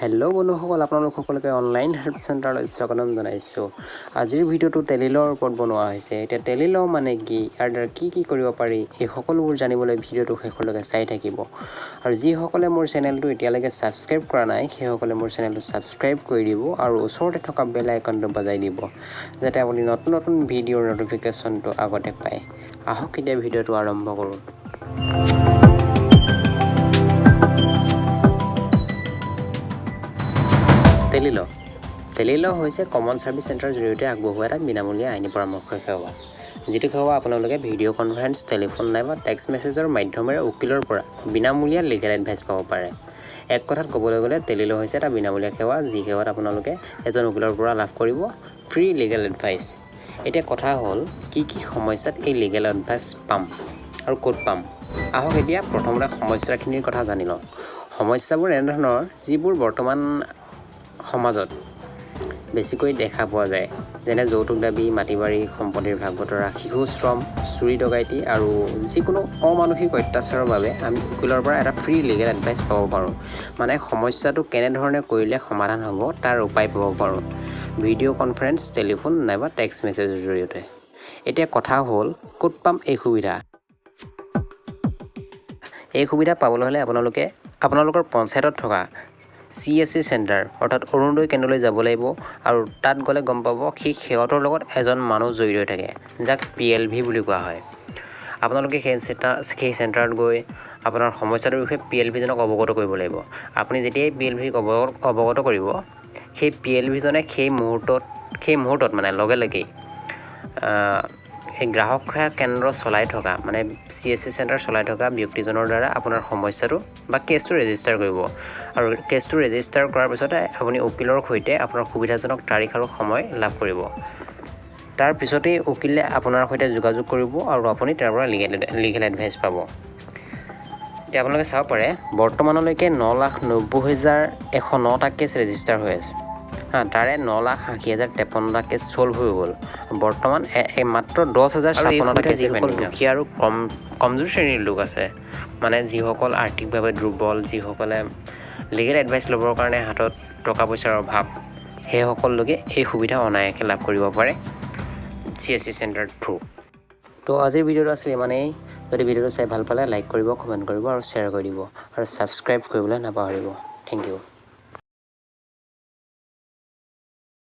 Hello' বন্ধুসকল, আপোনালোক সকলোকে অনলাইন হেল্প চেণ্টাৰলৈ স্বাগতম জনাইছোঁ। আজিৰ ভিডিঅ'টো টেলি-ল'ৰ ওপৰত বনোৱা হৈছে। এতিয়া টেলি-ল' মানে কি, ইয়াৰ দ্বাৰা কি কৰিব পাৰি, এই সকলোবোৰ জানিবলৈ ভিডিঅ'টো শেষলৈকে চাই থাকিব। আৰু যিসকলে মোৰ চেনেলটো এতিয়ালৈকে ছাবস্ক্ৰাইব কৰা নাই, সেইসকলে মোৰ চেনেলটো ছাবস্ক্ৰাইব কৰি দিব আৰু ওচৰতে থকা বেল আইকনটো বজাই দিব, যাতে আপুনি নতুন নতুন ভিডিঅ'ৰ ন'টিফিকেশ্যনটো আগতে পায়। আহক এতিয়া ভিডিঅ'টো আৰম্ভ কৰোঁ। টেলি-ল' হৈছে কমন ছাৰ্ভিচ চেণ্টাৰৰ জৰিয়তে আগবঢ়োৱা এটা বিনামূলীয়া আইনী পৰামৰ্শ সেৱা, যিটো সেৱা আপোনালোকে ভিডিঅ' কনফাৰেন্স, টেলিফোন নাইবা টেক্সট মেছেজৰ মাধ্যমেৰে উকিলৰ পৰা বিনামূলীয়া লিগেল এডভাইচ পাব পাৰে। এক কথাত ক'বলৈ গ'লে টেলি-ল' হৈছে এটা বিনামূলীয়া সেৱা, যি সেৱাত আপোনালোকে এজন উকিলৰ পৰা লাভ কৰিব ফ্ৰী লিগেল এডভাইচ। এতিয়া কথা হ'ল, কি সমস্যাত এই লিগেল এডভাইচ পাম আৰু ক'ত পাম। আহক এতিয়া প্ৰথমতে সমস্যাখিনিৰ কথা জানি লওঁ। সমস্যাবোৰ এনেধৰণৰ, যিবোৰ বৰ্তমান সমাজত বেছিকৈ দেখা পোৱা যায়, যেনে যৌতুক দাবী, মাটি বাৰী, সম্পত্তিৰ ভাগ বতৰা, শিশু শ্ৰম, চুৰি ডকাইতি আৰু যিকোনো অমানসিক অত্যাচাৰৰ বাবে আমি উকিলৰ পৰা এটা ফ্ৰী লিগেল এডভাইচ পাব পাৰোঁ। মানে সমস্যাটো কেনেধৰণে কৰিলে সমাধান হ'ব তাৰ উপায় পাব পাৰোঁ, ভিডিঅ' কনফাৰেন্স, টেলিফোন নাইবা টেক্সট মেছেজৰ জৰিয়তে। এতিয়া কথা হ'ল, ক'ত পাম এই সুবিধা। এই সুবিধা পাবলৈ হ'লে আপোনালোকৰ পঞ্চায়তত থকা CSC চেণ্টাৰ অৰ্থাৎ অৰুণোদয় কেন্দ্ৰলৈ যাব লাগিব, আৰু তাত গ'লে গম পাব সেই সেৱাটোৰ লগত এজন মানুহ জড়িত হৈ থাকে, যাক PLV বুলি কোৱা হয়। আপোনালোকে সেই চেণ্টাৰত গৈ আপোনাৰ সমস্যাটোৰ বিষয়ে PLVজনক অৱগত কৰিব লাগিব। আপুনি যেতিয়াই PLVক অৱগত কৰিব, সেই PLVজনে সেই মুহূৰ্তত মানে লগে লগেই এই গ্ৰাহক সেৱা কেন্দ্ৰ চলাই থকা, মানে CSC চেণ্টাৰ চলাই থকা ব্যক্তিজনৰ দ্বাৰা আপোনাৰ সমস্যাটো বা কেছটো ৰেজিষ্টাৰ কৰিব। আৰু কেছটো ৰেজিষ্টাৰ কৰাৰ পিছতে আপুনি উকিলৰ সৈতে আপোনাৰ সুবিধাজনক তাৰিখ আৰু সময় লাভ কৰিব। তাৰ পিছতেই উকিলে আপোনাৰ সৈতে যোগাযোগ কৰিব আৰু আপুনি তাৰ পৰা লিগেল এডভাইচ পাব। এতিয়া আপোনালোকে চাব পাৰে, বৰ্তমানলৈকে 9,90,109টা কেছ ৰেজিষ্টাৰ হৈ আছে। তাৰে 9,80,053টা কেছ ছল্ভ হৈ গ'ল। বৰ্তমান মাত্ৰ 10,056টা কেছ পেণ্ডিং আছে। দুখীয়া আৰু কমজোৰ শ্ৰেণীৰ লোক আছে, মানে যিসকল আৰ্থিকভাৱে দুৰ্বল, যিসকলে লিগেল এডভাইচ ল'বৰ কাৰণে হাতত টকা পইচাৰ অভাৱ, সেইসকল লোকে এই সুবিধা অনায়াসে লাভ কৰিব পাৰে CSC চেণ্টাৰ থ্ৰু। তো আজিৰ ভিডিঅ'টো আছিলে ইমানেই। যদি ভিডিঅ'টো চাই ভাল পালে লাইক কৰিব, কমেণ্ট কৰিব আৰু শ্বেয়াৰ কৰি দিব, আৰু ছাবস্ক্ৰাইব কৰিবলৈ নাপাহৰিব। Thank U.